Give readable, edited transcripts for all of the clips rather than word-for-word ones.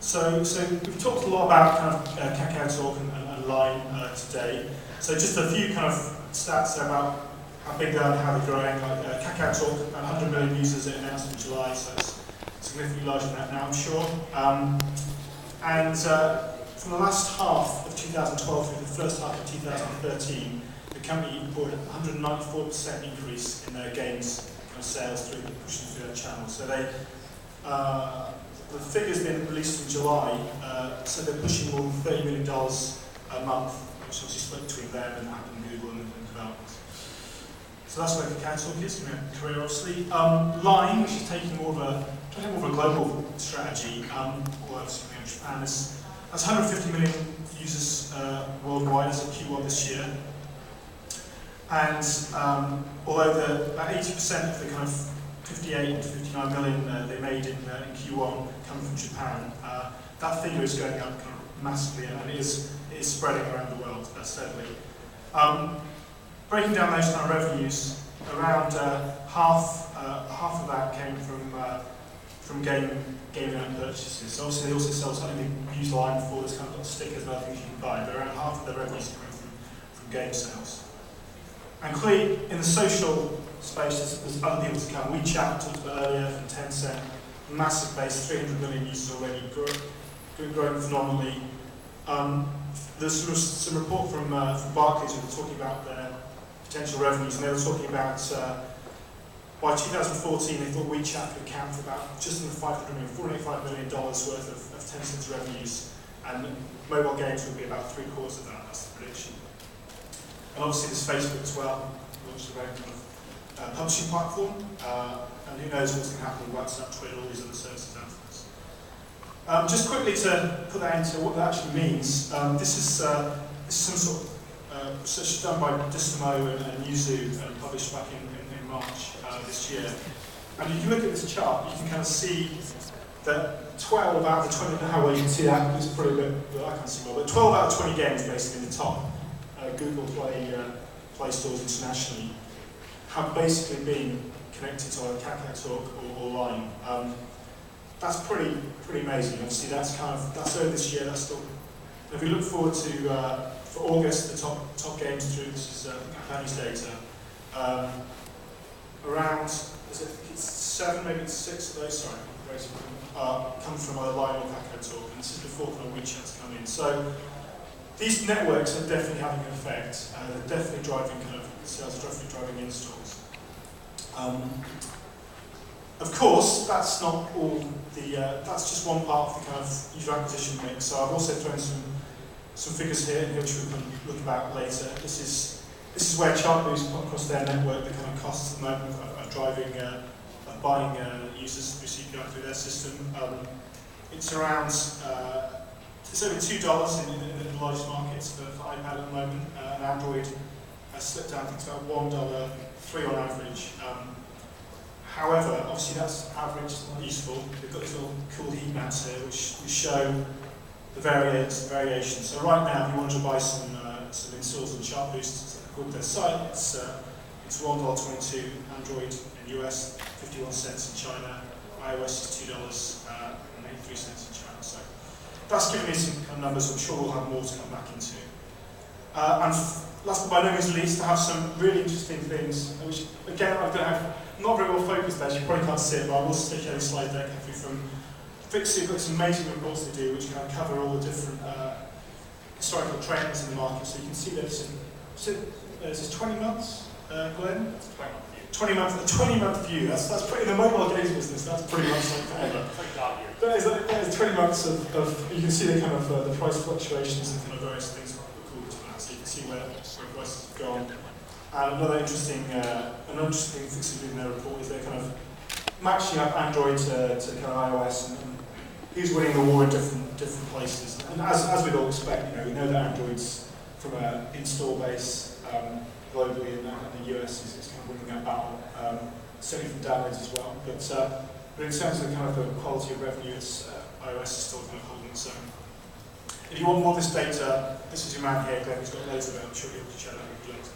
So we've talked a lot about kind of KakaoTalk and Line today. So just a few kind of stats about how big they are and how they're growing. Like KakaoTalk, about 100 million users it announced in July, so it's significantly larger than that now, I'm sure. From the last half of 2012 through the first half of 2013, the company reported a 194% increase in their games kind of sales through pushing through their channel. So they, the figure's been released in July, so they're pushing more than $30 million a month, which obviously split between them and Apple and Google and development. So that's where KakaoTalk is in their career, obviously. Line, which is taking more of a global strategy, although obviously in Japan, that's 150 million users worldwide as of Q1 this year. And although about 80% of the kind of 58 to 59 million they made in Q1 come from Japan, that figure is going up kind of massively, and it is spreading around the world steadily. Breaking down those kind of revenues, around half of that came from gaming purchases. So obviously they also sell something they use Line for. There's kind of stickers and other things you can buy, but around half of their revenues are coming from game sales. And clearly, in the social space, there's other people to come. WeChat, talked about earlier, from Tencent, massive base, 300 million users already, growing phenomenally. There's some report from Barclays who were talking about their potential revenues, and they were talking about by 2014 they thought WeChat could account for about just under $485 million worth of Tencent's revenues, and mobile games would be about 3/4 of that. That's the prediction. And obviously there's Facebook as well, launched their own kind of publishing platform, and who knows what's going to happen with WhatsApp, Twitter, all these other services afterwards. Just quickly to put that into what that actually means, this is some sort of research done by DeMiroz and Yuzu and published back in March this year. And if you look at this chart, you can kind of see that 12 out of the 20, how well you can see that, it's probably a bit, well, I can't see well, but 12 out of 20 games basically in the top Google Play stores internationally have basically been connected to either KakaoTalk or Line. That's pretty amazing. Obviously, that's over this year. That's still. If we look forward to for August, the top games through this is Akhavan's data. Around it's 7, maybe it's 6 of those. Sorry, come from either Line or KakaoTalk, and this is before kind of WeChat's come in. So these networks are definitely having an effect. They're definitely driving kind of sales, definitely driving installs. Of course, that's not all the. That's just one part of the kind of user acquisition mix. So I've also thrown some figures here, which we can look about later. This is where Chartboost put across their network the kind of costs at the moment of driving, of buying users through CPI through their system. It's around. It's over $2 in the largest markets for iPad at the moment, and Android has slipped down to about $1.03 on average. However, obviously that's average, it's not useful. We've got these little cool heat maps here which show the variation. So right now, if you wanted to buy some installs on Chartboost, according to their site, it's $1.22 Android in US, 51 cents in China, iOS is $2.83 in China. So that's giving me some kind of numbers I'm sure we'll have more to come back into. And last but by no means least, I have some really interesting things, which again I don't have, not very well focused there, so you probably can't see it, but I will stick a slide deck from Fiksu. Got some amazing reports they do, which kind of cover all the different historical trends in the market. So you can see there's this 20 months, Glenn? 20-month view. That's pretty, in the mobile games business, that's pretty much like forever. That is 20 months of you can see the kind of the price fluctuations and kind of various things according to that. So you can see where prices have gone. And another interesting thing Fiksu in their report is they're kind of matching up Android to kind of iOS and who's winning the war in different places. And as we'd all expect, we know that Android's from an install base globally and the US is kind of winning that battle, certainly from downloads as well. But in terms of kind of the quality of revenue, iOS is still kind of holding its own. If you want more of this data, this is your man here, Glenn, who's got loads of it. I'm sure he'll share that with you later.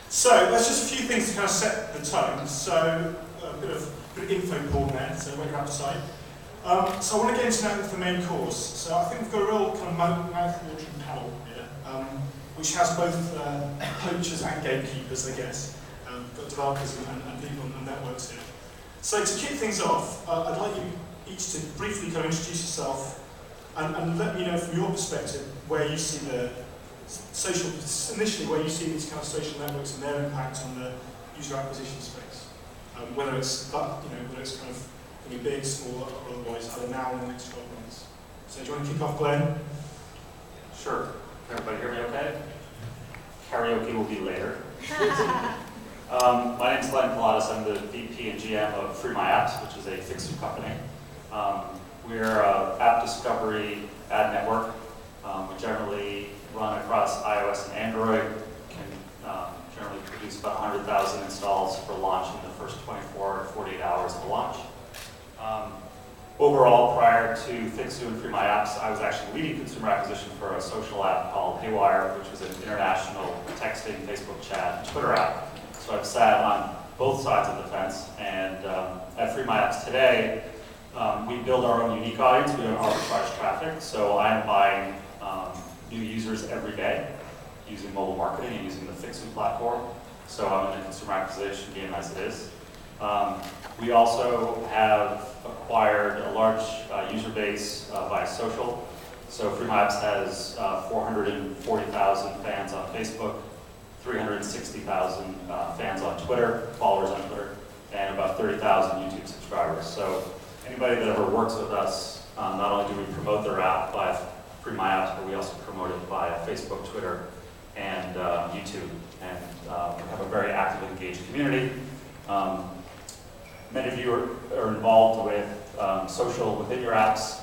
So that's just a few things to kind of set the tone. So a bit of info porn there, so when you're outside. So I want to get into now the main course. So I think we've got a real kind of mouth-watering panel here, which has both poachers and gatekeepers, I guess. We've got developers and people and networks here. So to kick things off, I'd like you each to briefly kind of introduce yourself and let me know from your perspective where you see the initially where you see these kind of social networks and their impact on the user acquisition space. Whether it's whether it's kind of going to be big, small, or otherwise, either now or in the next 12 months. So do you want to kick off, Glenn? Sure. Can everybody hear me okay? Karaoke will be later. My name is Glenn Kiladis. I'm the VP and GM of Free My Apps, which is a Fiksu company. We're an app discovery ad network. We generally run across iOS and Android, can generally produce about 100,000 installs for launch in the first 24 or 48 hours of launch. Overall, prior to Fiksu and Free My Apps, I was actually leading consumer acquisition for a social app called Haywire, which was an international texting, Facebook chat, and Twitter app. So I've sat on both sides of the fence, and at Free My Apps today, we build our own unique audience. We don't arbitrage traffic, so I am buying new users every day using mobile marketing and using the Fiksu platform. So I'm in the consumer acquisition game as it is. We also have acquired a large user base via social. So Free My Apps has 440,000 fans on Facebook, 360,000 fans on Twitter, followers on Twitter, and about 30,000 YouTube subscribers. So anybody that ever works with us, not only do we promote their app by Free My Apps, but we also promote it via Facebook, Twitter, and YouTube. And we have a very active, engaged community. Many of you are involved with social within your apps.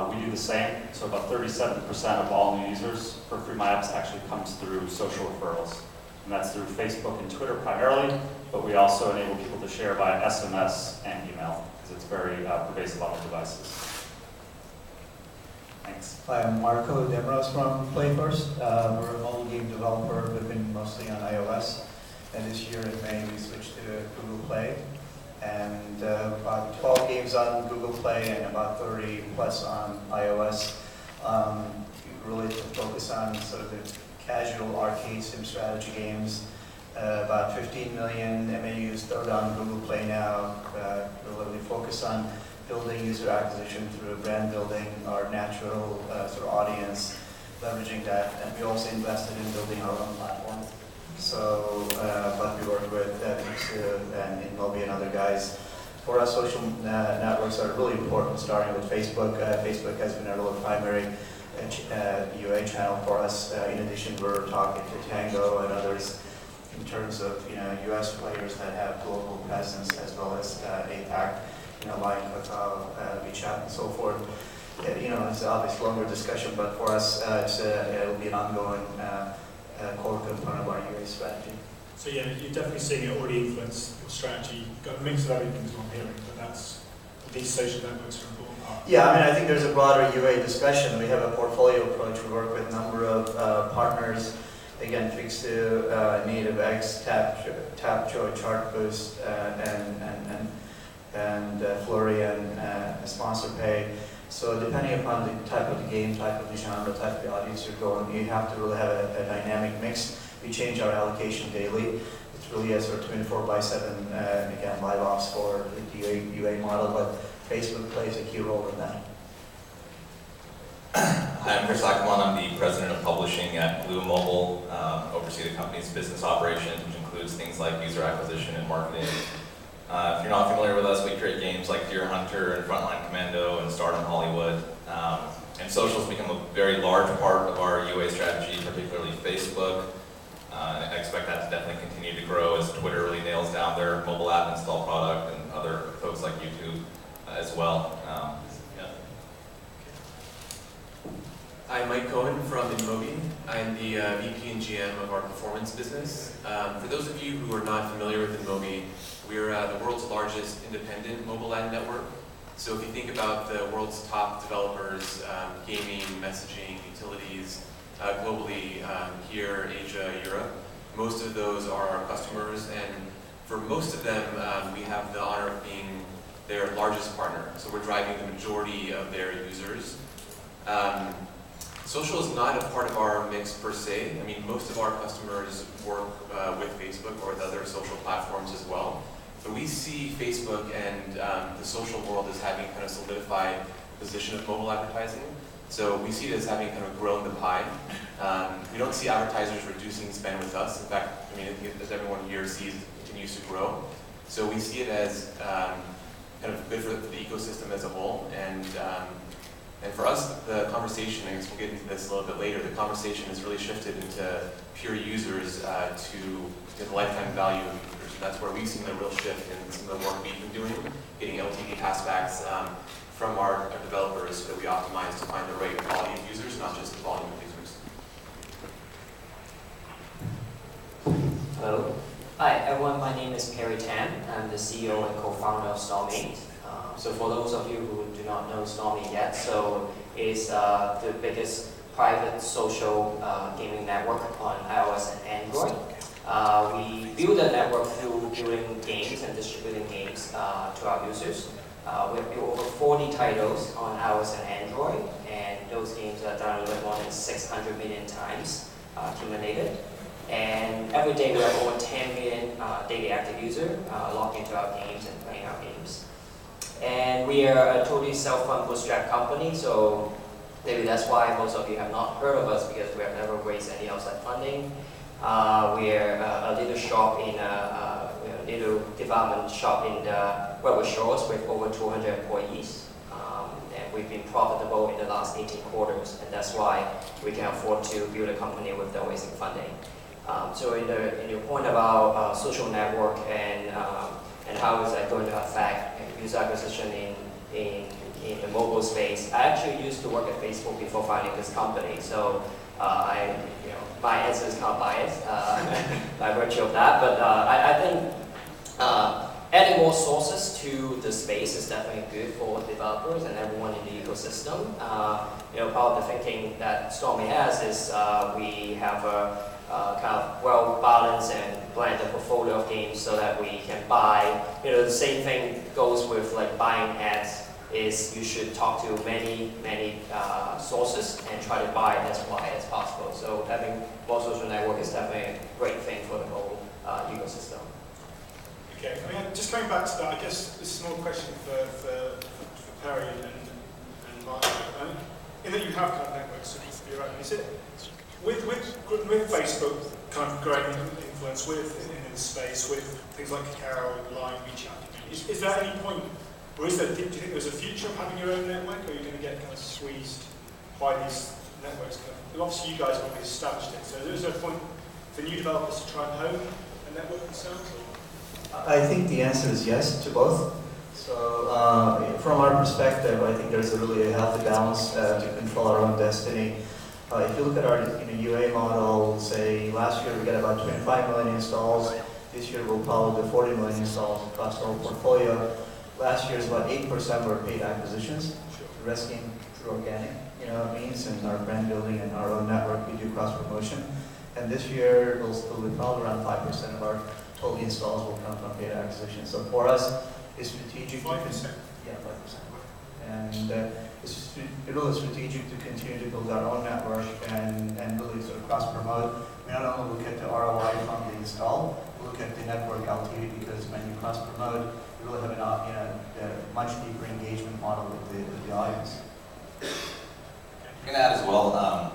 We do the same. So about 37% of all new users for Free My Apps actually comes through social referrals. And that's through Facebook and Twitter primarily, but we also enable people to share via SMS and email, because it's very pervasive on the devices. Thanks. Hi, I'm DeMiroz from PlayFirst. We're a mobile game developer. We've been mostly on iOS. And this year in May, we switched to Google Play. And about 12 games on Google Play and about 30 plus on iOS. Really to focus on sort of the casual arcade sim strategy games. About 15 million MAUs stored on Google Play now. Really focus on building user acquisition through brand building, our natural sort of audience, leveraging that. And we also invested in building our own platform. So, but we work with Fiksu and InMobi and other guys. For us, social networks are really important, starting with Facebook. Facebook has been a real primary UA channel for us. In addition, we're talking to Tango and others in terms of US players that have global presence, as well as APAC, like Akhavan, WeChat, and so forth. It's an obvious longer discussion, but for us, it'll be an ongoing core component of our UA strategy. So yeah, you're definitely seeing it already influence your strategy. You've got a mix of everything is what I'm hearing, but these social networks are important part. Yeah, I think there's a broader UA discussion. We have a portfolio approach. We work with a number of partners. Again, Fiksu, NativeX, Tapjoy, Chartboost, and Flurry, and Sponsor Pay. So depending upon the type of the game, type of the genre, type of the audience you're going, you have to really have a dynamic mix. We change our allocation daily. It's really a sort of 24/7, again, live ops for the UA model, but Facebook plays a key role in that. Hi, I'm Akhavan. I'm the president of publishing at Blue Mobile. Oversee the company's business operations, which includes things like user acquisition and marketing. If you're not familiar with us, we create games like Deer Hunter and Frontline Commando and Stardom Hollywood. And social's become a very large part of our UA strategy, particularly Facebook. I expect that to definitely continue to grow as Twitter really nails down their mobile app install product, and other folks like YouTube as well. I'm Mike Cohen from InMobi. I'm the VP and GM of our performance business. For those of you who are not familiar with InMobi, we're the world's largest independent mobile ad network. So if you think about the world's top developers, gaming, messaging, utilities, globally, here, Asia, Europe, most of those are our customers, and for most of them, we have the honor of being their largest partner. So we're driving the majority of their users. Social is not a part of our mix per se. I mean, most of our customers work with Facebook or with other social platforms as well. But we see Facebook and the social world as having kind of solidified the position of mobile advertising. So we see it as having kind of grown the pie. We don't see advertisers reducing spend with us. In fact, I mean, as everyone here sees, it continues to grow. So we see it as kind of good for the ecosystem as a whole. And for us, the conversation, I guess we'll get into this a little bit later, the conversation has really shifted into pure users to the lifetime value of users. And that's where we've seen the real shift in some of the work we've been doing, getting LTV passbacks from our developers so that we optimize to find the right quality of users, not just the volume of users. Hello. Hi, everyone. My name is Perry Tan. I'm the CEO and co-founder of Storm8. So for those of you who do not know Storm8 yet, so it's the biggest private social gaming network on iOS and Android. We build a network through building games and distributing games to our users. We have built over 40 titles on iOS and Android, and those games are downloaded more than 600 million times accumulated. And every day we have over 10 million daily active users logged into our games and playing our games. And we are a totally self-fund bootstrap company, so maybe that's why most of you have not heard of us, because we have never raised any outside funding. We are a little shop in little development shop in the Redwood Shores with over 200 employees. And we've been profitable in the last 18 quarters, and that's why we can afford to build a company without raising funding. So in your point about social network and how is that going to affect user acquisition in the mobile space, I actually used to work at Facebook before founding this company. So my answer is kind of biased by virtue of that. But I think adding more sources to the space is definitely good for developers and everyone in the ecosystem. Part of the thinking that Storm8 has is we have a kind of well-balanced and blended portfolio of games so that we can buy. The same thing goes with like buying ads. Is you should talk to many sources and try to buy as wide as possible. So having more social network is definitely a great thing for the whole ecosystem. Okay, I mean, just coming back to that, I guess this is more a question for Perry and Mark. In that you have kind of networks, you're right. Is it with Facebook kind of growing influence in the space with things like Kakao, Line, WeChat? Is there any point? Or do you think there's a future of having your own network, or are you going to get kind of squeezed by these networks? Obviously, you guys have already established it, so is there a point for new developers to try and hone a network themselves? I think the answer is yes to both. So from our perspective, I think there's really a healthy balance to control our own destiny. If you look at our UA model, say last year we got about 25 million installs. This year we'll probably do 40 million installs across the whole portfolio. Last year is about 8% were paid acquisitions. The rest came through organic, means, and our brand building and our own network. We do cross promotion. And this year we'll be probably around 5% of our total installs will come from paid acquisitions. So for us, it's strategic. 5%? Yeah, 5%. And it's really strategic to continue to build our own network and really sort of cross promote. We not only look at the ROI from the install, we look at the network LTV, because when you cross promote, you really have a much deeper engagement model with the audience. I'm going to add as well,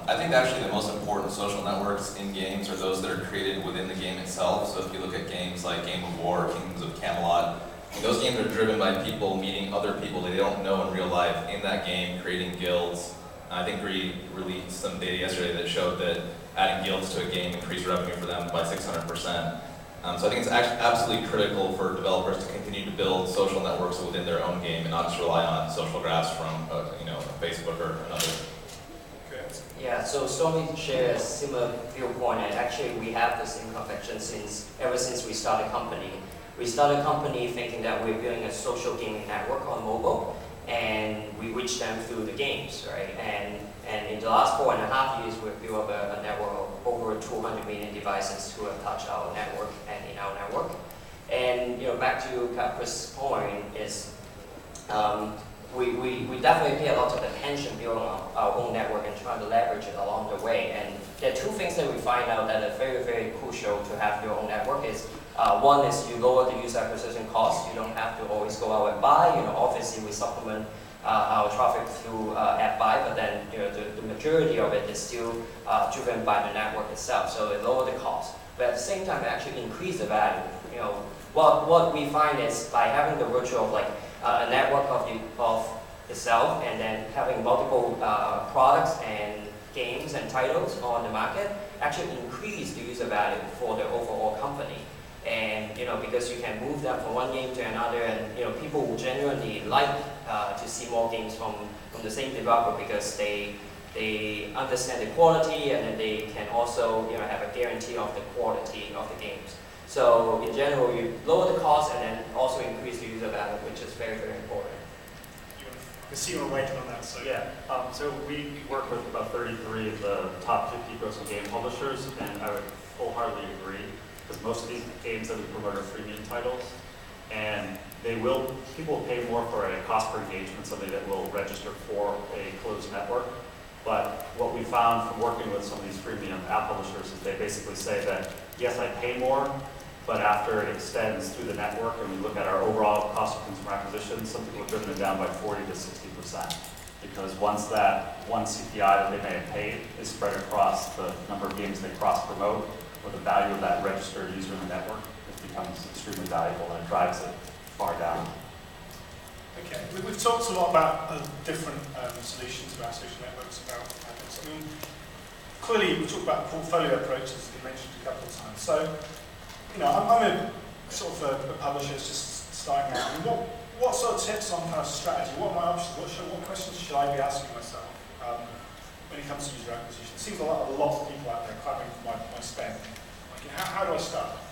I think actually the most important social networks in games are those that are created within the game itself. So if you look at games like Game of War, Kingdoms of Camelot, those games are driven by people meeting other people they don't know in real life in that game, creating guilds. I think we released some data yesterday that showed that adding guilds to a game increased revenue for them by 600%. So I think it's actually absolutely critical for developers to continue to build social networks within their own game and not just rely on social graphs from Facebook or another. Yeah, so Storm8 shares a similar viewpoint, and actually we have the same conviction ever since we started the company. We started a company thinking that we're building a social gaming network on mobile, and we reach them through the games, right? And in the last 4.5 years, we've built up a network of over 200 million devices who have touched our network and in our network. And back to Chris' point is, we definitely pay a lot of attention building our own network and trying to leverage it along the way. And there are two things that we find out that are very, very crucial to have your own network is one is you lower the user acquisition cost. You don't have to always go out and buy. Obviously we supplement our traffic through ad buy, but then the majority of it is still driven by the network itself. So it lower the cost, but at the same time it actually increase the value. What we find is by having the virtue of like a network of itself and then having multiple products and games and titles on the market actually increase the user value for the overall company. And because you can move them from one game to another, and people will genuinely like to see more games from the same developer because they understand the quality, and then they can also have a guarantee of the quality of the games. So in general, you lower the cost and then also increase the user value, which is very, very important. I see you're waiting on that. So Yeah, so we work with about 33 of the top 50 grossing game publishers, and I would wholeheartedly agree, because most of these games that we promote are freemium titles, and people will pay more for a cost per engagement, somebody that will register for a closed network. But what we found from working with some of these freemium app publishers is they basically say that, yes, I pay more, but after it extends through the network and we look at our overall cost of consumer acquisition, some people have driven it down by 40 to 60%. Because once that one CPI that they may have paid is spread across the number of games they cross-promote, or the value of that registered user in the network, it becomes extremely valuable and it drives it far down. Okay, we've talked a lot about different solutions to our social networks, about things. I mean, clearly we talked about portfolio approaches, as you mentioned a couple of times. So, I'm a sort of a publisher that's just starting out. I mean, what sort of tips on kind of strategy? What are my options? What questions should I be asking myself when it comes to user acquisition? It seems like a lot of people out there clamoring for my spend. Like, how do I start?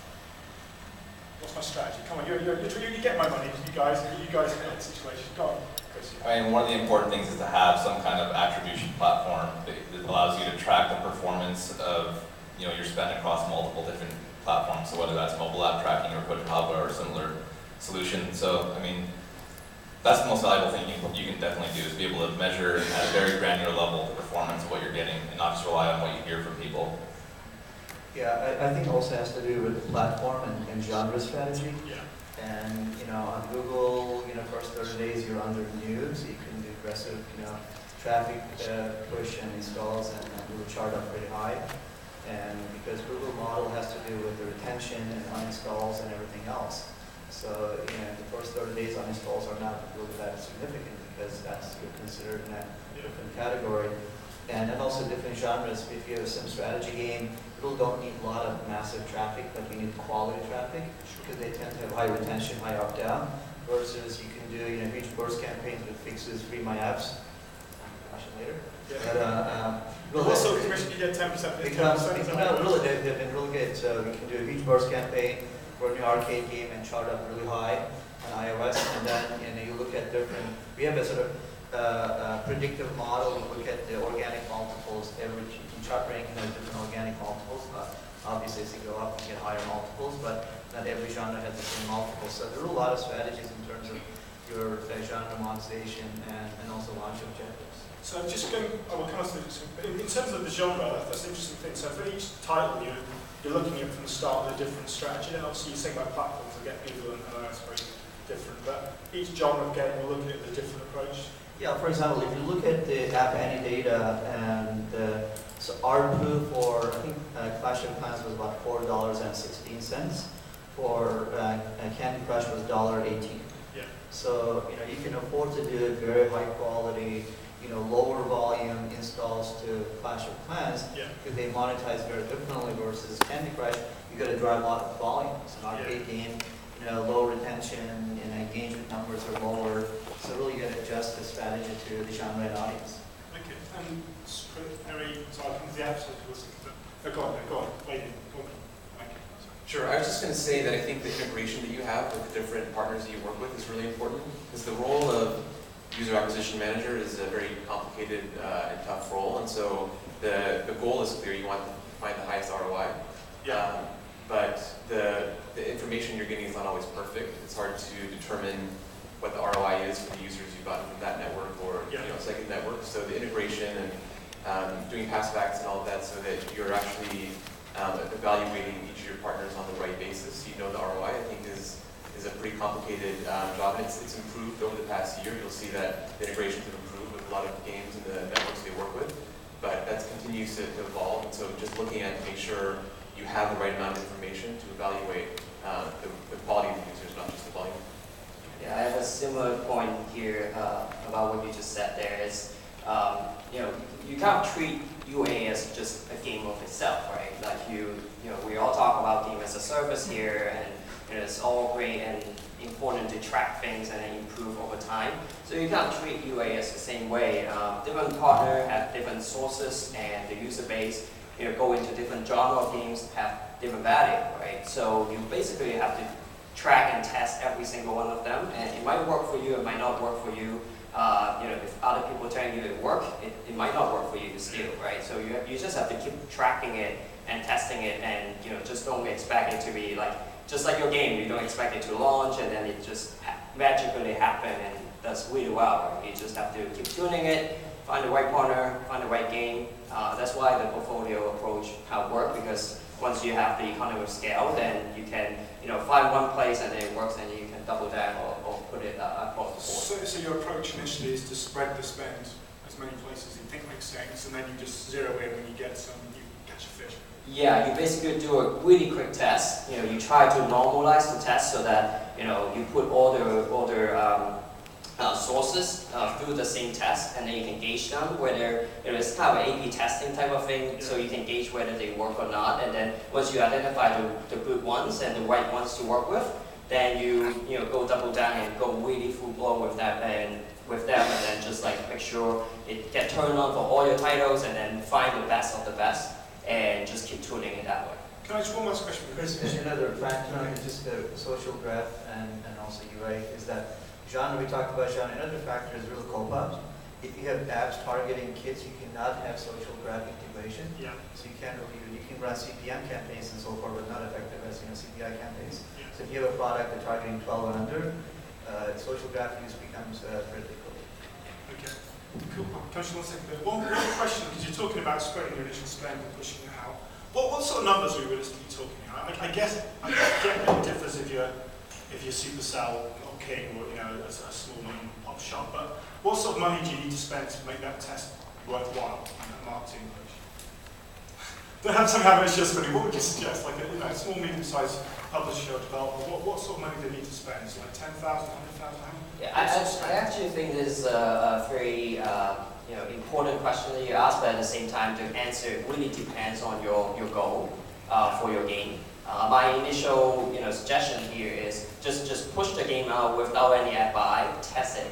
What's my strategy? Come on, you get my money. You guys are in that situation. Go on, Chris. I mean, one of the important things is to have some kind of attribution platform that allows you to track the performance of your spend across multiple different platforms. So whether that's mobile app tracking or GoToHub or similar solution. So I mean, that's the most valuable thing you can definitely do, is be able to measure at a very granular level the performance of what you're getting and not just rely on what you hear from people. Yeah, I think it also has to do with the platform and genre strategy. Yeah. And on Google, first 30 days you're under news, you can do aggressive, traffic push and installs, and we will chart up pretty high. And because Google model has to do with the retention and uninstalls and everything else. So the first 30 days uninstalls are not really that significant because that's considered in a different category. And then also different genres. If you have a sim strategy game, people don't need a lot of massive traffic, but you need quality traffic because they tend to have high retention, high up-down. Versus you can do huge burst campaigns with Fiksu's Free My Apps. Later. Yeah. But what sort of commission you get? 10%? Really, they've been really good. So we can do a huge burst campaign for a new arcade game and chart up really high on iOS, and then you look at different. We have a sort of predictive model. We look at the organic multiples. Every chart ranking has different organic multiples. Obviously, as you go up, you get higher multiples, but not every genre has the same multiples. So there are a lot of strategies in terms of your genre monetization and also launch objectives. So just going, in terms of the genre, that's an interesting thing. So for each title, you're looking at from the start with a different strategy. And obviously, you're saying about platforms, I get Google and iOS very different. But each genre of game, we're looking at a different approach. Yeah, for example, if you look at the App Annie data and so ARPU for, I think Clash of Clans was about $4.16. For Candy Crush was $1.18. Yeah. So you can afford to do very high quality, lower volume installs to Clash of Clans because they monetize very differently versus Candy Crush. You got to drive a lot of volume. It's an arcade game, low retention and engagement numbers are lower. So really, you got to adjust the strategy to the genre and audience. Okay. And Harry, so I think the apps go on. Wait, go on. Sure, I was just going to say that I think the integration that you have with the different partners that you work with is really important, because the role of user acquisition manager is a very complicated and tough role, and so the goal is clear. You want to find the highest ROI, but the information you're getting is not always perfect. It's hard to determine what the ROI is for the user second network. So the integration and doing passive acts and all of that, so that you're actually evaluating each of your partners on the right basis. So you know the ROI, I think, is a pretty complicated job, and it's improved over the past year. You'll see that the integrations have improved with a lot of games and the networks they work with, but that continues to evolve. And so just looking at to make sure you have the right amount of information to evaluate the quality of the users, not just the volume. Yeah, I have a similar point here about what you just said there is, you can't treat UA as just a game of itself, right? Like we all talk about game as a service here, and it's all great and important to track things and improve over time. So you can't treat UA as the same way. Different partners have different sources, and the user base, go into different genre of games, have different value, right? So you basically have to track and test every single one of them, and it might work for you, it might not work for you. If other people tell you it works, it might not work for you still, right? So you just have to keep tracking it and testing it, and just don't expect it to be just like your game. You don't expect it to launch and then it just magically happen and does really well. Right? You just have to keep tuning it, find the right partner, find the right game. That's why the portfolio approach how it works, because once you have the economy of scale, then you can find one place and then it works, and you can double down or put it across the board. So your approach initially is to spread the spend as many places you think makes sense, and then you just zero in when you get some, you catch a fish. Yeah, you basically do a really quick test. You try to normalize the test so that you put all the sources through the same test, and then you can gauge them whether it's kind of an A/B testing type of thing. So you can gauge whether they work or not. And then once you identify the good ones and the right ones to work with, then you go double down and go really full blown with that and then just make sure it get turned on for all your titles, and then find the best of the best, and just keep tuning it that way. Can I just one last question? Chris, another factor on just the social graph and also UA is that genre, we talked about genre. Another factor is real co-ops. If you have apps targeting kids, you cannot have social graph integration. Yeah. So you can run CPM campaigns and so forth, but not effective as CPI campaigns. Yeah. So if you have a product that's targeting 12 and under, social graph use becomes critical. Okay. Cool. Can I just one second? One question, because you're talking about spreading your initial spend and pushing it out. What sort of numbers are we realistically talking about? I guess it differs if you're Supercell or King or a small mom and pop shop. But what sort of money do you need to spend to make that test worthwhile in that marketing approach? Don't have to have it just really. What would you suggest? Like a small, medium-sized publisher or developer. What sort of money do they need to spend? So like 10,000, 100,000? Yeah, I actually think this is a very important question that you asked, but at the same time, the answer really depends on your goal for your game. My initial suggestion here is just push the game out without any ad buy, test it,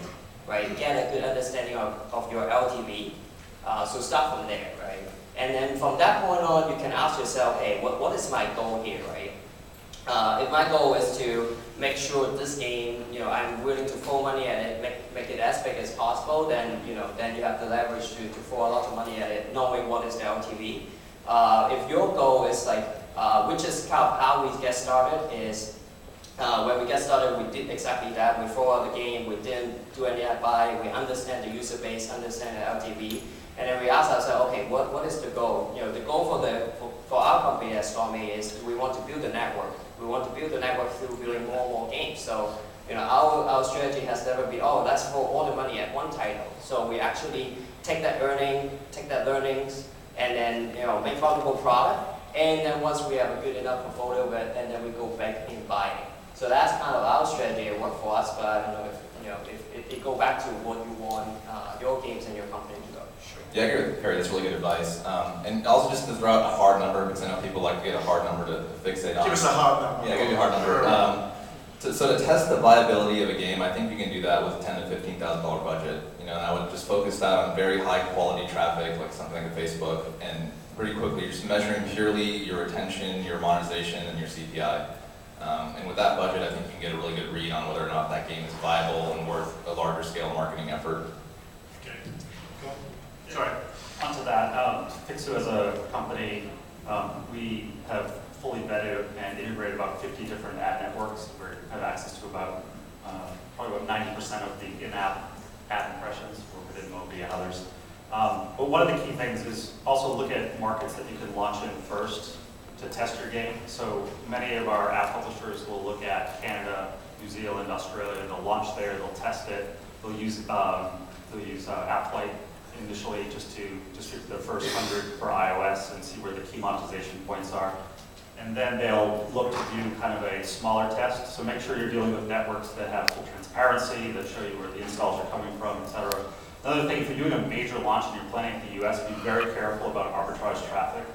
right? Get a good understanding of your LTV. So start from there, right? And then from that point on, you can ask yourself, hey, what is my goal here, right? If my goal is to make sure this game, I'm willing to throw money at it, make it as big as possible, then you have the leverage to throw a lot of money at it, knowing what is the LTV. If your goal is which is kind of how we get started, is when we get started, we did exactly that. We throw out the game, we didn't do any ad buy, we understand the user base, understand the LTV, and then we ask ourselves, okay, what is the goal? The goal for our company at Stormy is we want to build a network. We want to build a network through building more and more games. So our strategy has never been, let's throw all the money at one title. So we actually take that learnings, and then make multiple product. And then once we have a good enough portfolio of it, and then we go back in buying. So that's kind of our strategy. It worked for us, but I don't know if it go back to what you want your games and your company to go. Sure. Yeah, I agree with Perry. That's really good advice. And also just to throw out a hard number, because I know people like to get a hard number to fixate on. Give us a hard number. Yeah, give you a hard number. So to test the viability of a game, I think you can do that with a $10,000 to $15,000 budget. And I would just focus that on very high quality traffic, like something like Facebook, and pretty quickly you're just measuring purely your retention, your monetization, and your CPI. And with that budget, I think you can get a really good read on whether or not that game is viable and worth a larger scale marketing effort. Okay. Go on. Sorry. Onto that, Fiksu as a company, we have fully vetted and integrated about 50 different ad networks. We have access to about probably about 90% of the in-app ad impressions, work with InMobi and others. But one of the key things is also look at markets that you can launch in first to test your game. So many of our app publishers will look at Canada, New Zealand, Australia. They'll launch there. They'll test it. They'll use AppFlight initially just to distribute the first 100 for iOS and see where the key monetization points are. And then they'll look to do kind of a smaller test. So make sure you're dealing with networks that have full transparency, that show you where the installs are coming from, et cetera. Another thing, if you're doing a major launch and you're planning in the US, be very careful about arbitrage traffic.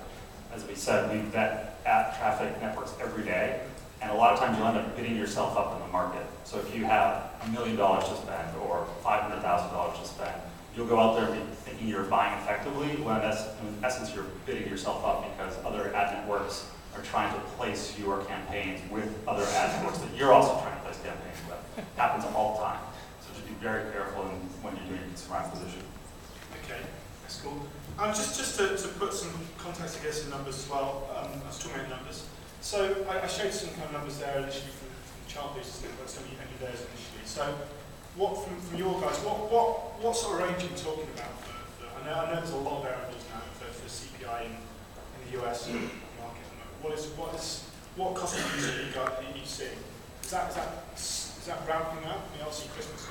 As we said, we vet app traffic networks every day, and a lot of times you'll end up bidding yourself up in the market. So if you have $1 million to spend or $500,000 to spend, you'll go out there thinking you're buying effectively, when in essence you're bidding yourself up because other ad networks are trying to place your campaigns with other ad networks that you're also trying to place campaigns with. Happens all the time. So just be very careful when you're doing consumer acquisition. Okay, that's cool. Just to put some context, I guess, in numbers as well, I was talking about numbers. So I showed some kind of numbers there initially from chart boosters, but some of you only theirs initially. So what from your guys, what sort of range are you talking about for I know there's a lot of variables now for CPI in the US market. What cost of user are you seeing? Is that ramping up? I mean, obviously Christmas is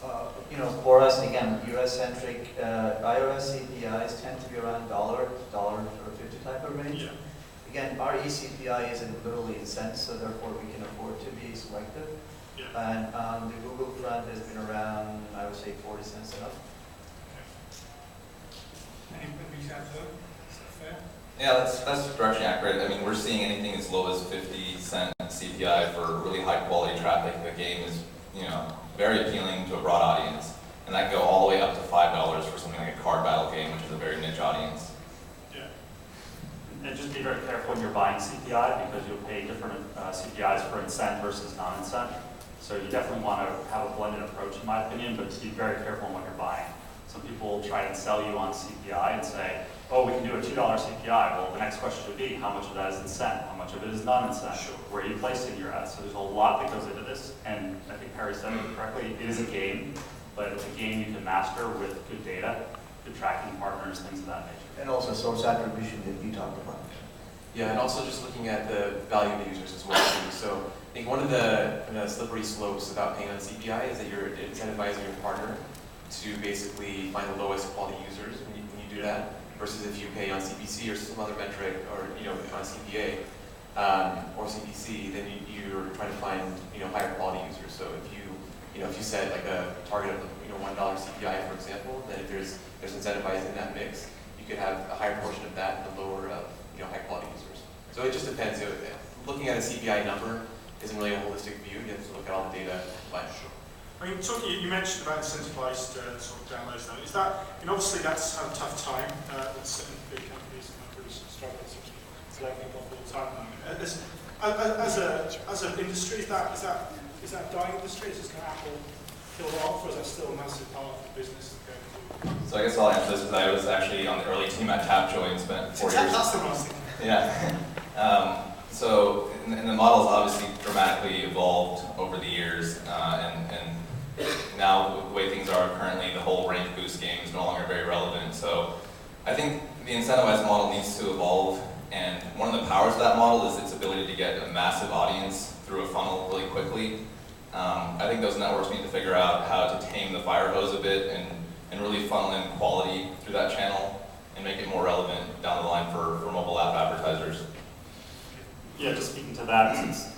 ramping up. For us, again, US-centric, iOS CPIs tend to be around $1.50 type of range. Yeah. Again, our eCPI isn't literally in cents, so therefore we can afford to be selective. Yeah. And on the Google front has been around, I would say, 40 cents and up. Okay. Anything to add to that? Is that fair? Yeah, that's directionally accurate. I mean, we're seeing anything as low as 50-cent CPI for really high-quality traffic. The game is, very appealing to a broad audience, and that can go all the way up to $5 for something like a card battle game, which is a very niche audience. Yeah. And just be very careful when you're buying CPI because you'll pay different CPIs for incent versus non-incent. So you definitely want to have a blended approach, in my opinion, but just be very careful on what you're buying. Some people will try and sell you on CPI and say, oh, we can do a $2 CPI. Well, the next question would be, how much of that is incent? How much of it is non-incent? Sure. Where are you placing your ads? So there's a lot that goes into this. And I think Perry said it correctly, it is a game, but it's a game you can master with good data, good tracking partners, things of that nature. And also source attribution that you talked about. Yeah, and also just looking at the value of the users as well too. So I think one of the slippery slopes about paying on CPI is that you're incentivizing your partner to basically find the lowest quality users when you do that, versus if you pay on CPC or some other metric, or on CPA or CPC, then you're trying to find higher quality users. So if you set like a target of $1 CPI, for example, then if there's incentivized in that mix, you could have a higher portion of that and the lower of high quality users. So it just depends. Looking at a CPI number isn't really a holistic view. You have to look at all the data combined. Sure. I mean, you mentioned about incentivized sort of downloads now. Is that, obviously that's a tough time with certain big companies and really struggling to let people off all the time. As an industry, is that a dying industry? Is this going to Apple kill it off, or is that still a massive part of the business going forward? So I guess I'll answer this because I was actually on the early team at Tapjoy and spent 4 years. That's the one I was thinking. Yeah. So and the model's obviously dramatically evolved over the years, and now the way things are currently, the whole rank boost game is no longer very relevant. So I think the incentivized model needs to evolve, and one of the powers of that model is its ability to get a massive audience through a funnel really quickly. I think those networks need to figure out how to tame the fire hose a bit and really funnel in quality through that channel and make it more relevant down the line for mobile app advertisers. Yeah, just speaking to that, since that's